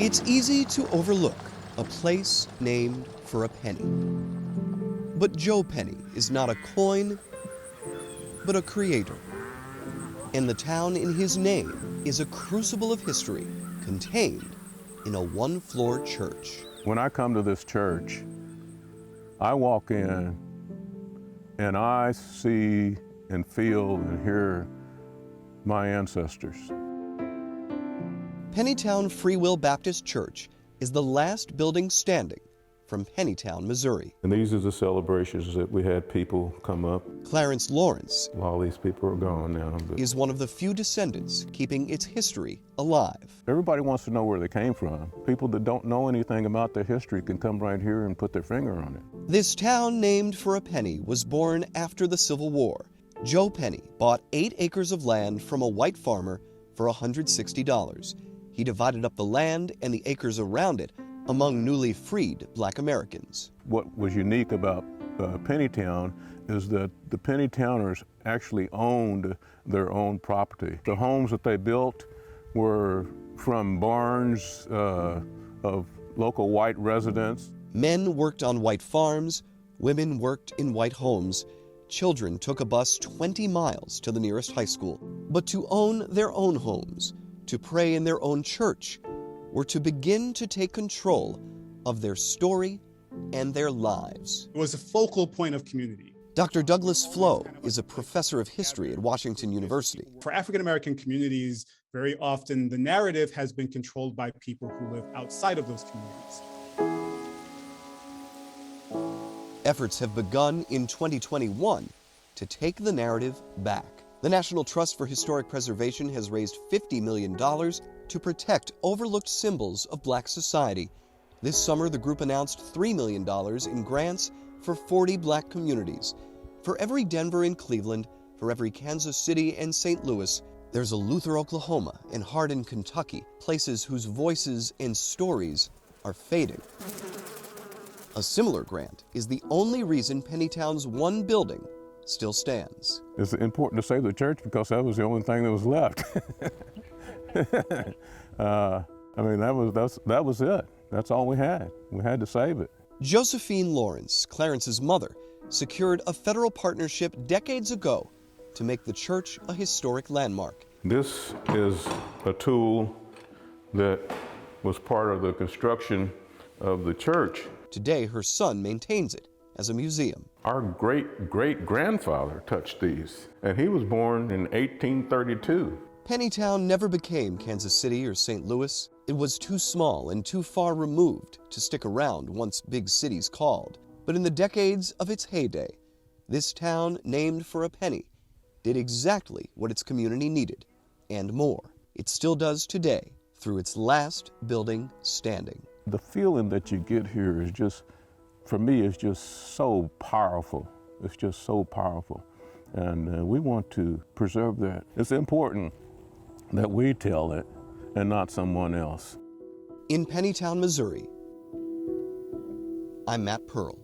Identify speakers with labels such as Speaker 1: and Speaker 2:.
Speaker 1: It's easy to overlook a place named for a penny. But Joe Penny is not a coin, but a creator. And the town in his name is a crucible of history contained in a one-floor church.
Speaker 2: When I come to this church, I walk in and I see and feel and hear my ancestors.
Speaker 1: Pennytown Free Will Baptist Church is the last building standing from Pennytown, Missouri.
Speaker 2: And these are the celebrations that we had people come up.
Speaker 1: Clarence Lawrence
Speaker 2: All these people are gone now.
Speaker 1: is one of the few descendants keeping its history alive.
Speaker 2: Everybody wants to know where they came from. People that don't know anything about their history can come right here and put their finger on it.
Speaker 1: This town named for a penny was born after the Civil War. Joe Penny bought 8 acres of land from a white farmer for $160. He divided up the land and the acres around it among newly freed Black Americans.
Speaker 2: What was unique about Pennytown is that the Pennytowners actually owned their own property. The homes that they built were from barns of local white residents.
Speaker 1: Men worked on white farms, women worked in white homes, children took a bus 20 miles to the nearest high school. But to own their own homes, to pray in their own church, were to begin to take control of their story and their lives.
Speaker 3: It was a focal point of community.
Speaker 1: Dr. Douglas Flo is a professor of history at Washington University.
Speaker 3: For African American communities, very often the narrative has been controlled by people who live outside of those communities.
Speaker 1: Efforts have begun in 2021 to take the narrative back. The National Trust for Historic Preservation has raised $50 million to protect overlooked symbols of Black society. This summer, the group announced $3 million in grants for 40 Black communities. For every Denver and Cleveland, for every Kansas City and St. Louis, there's a Luther, Oklahoma, and Hardin, Kentucky, places whose voices and stories are fading. A similar grant is the only reason Pennytown's one building still stands.
Speaker 2: It's important to save the church because that was the only thing that was left. I mean, that was it. That's all we had. We had to save it.
Speaker 1: Josephine Lawrence, Clarence's mother, secured a federal partnership decades ago to make the church a historic landmark.
Speaker 2: This is a tool that was part of the construction of the church.
Speaker 1: Today, her son maintains it as a museum.
Speaker 2: Our great-great-grandfather touched these, and he was born in 1832.
Speaker 1: Pennytown never became Kansas City or St. Louis. It was too small and too far removed to stick around once big cities called. But in the decades of its heyday, this town, named for a penny, did exactly what its community needed, and more. It still does today, through its last building standing.
Speaker 2: The feeling that you get here is just, for me, is just so powerful. It's just so powerful. And we want to preserve that. It's important that we tell it and not someone else.
Speaker 1: In Pennytown, Missouri, I'm Matt Pearl.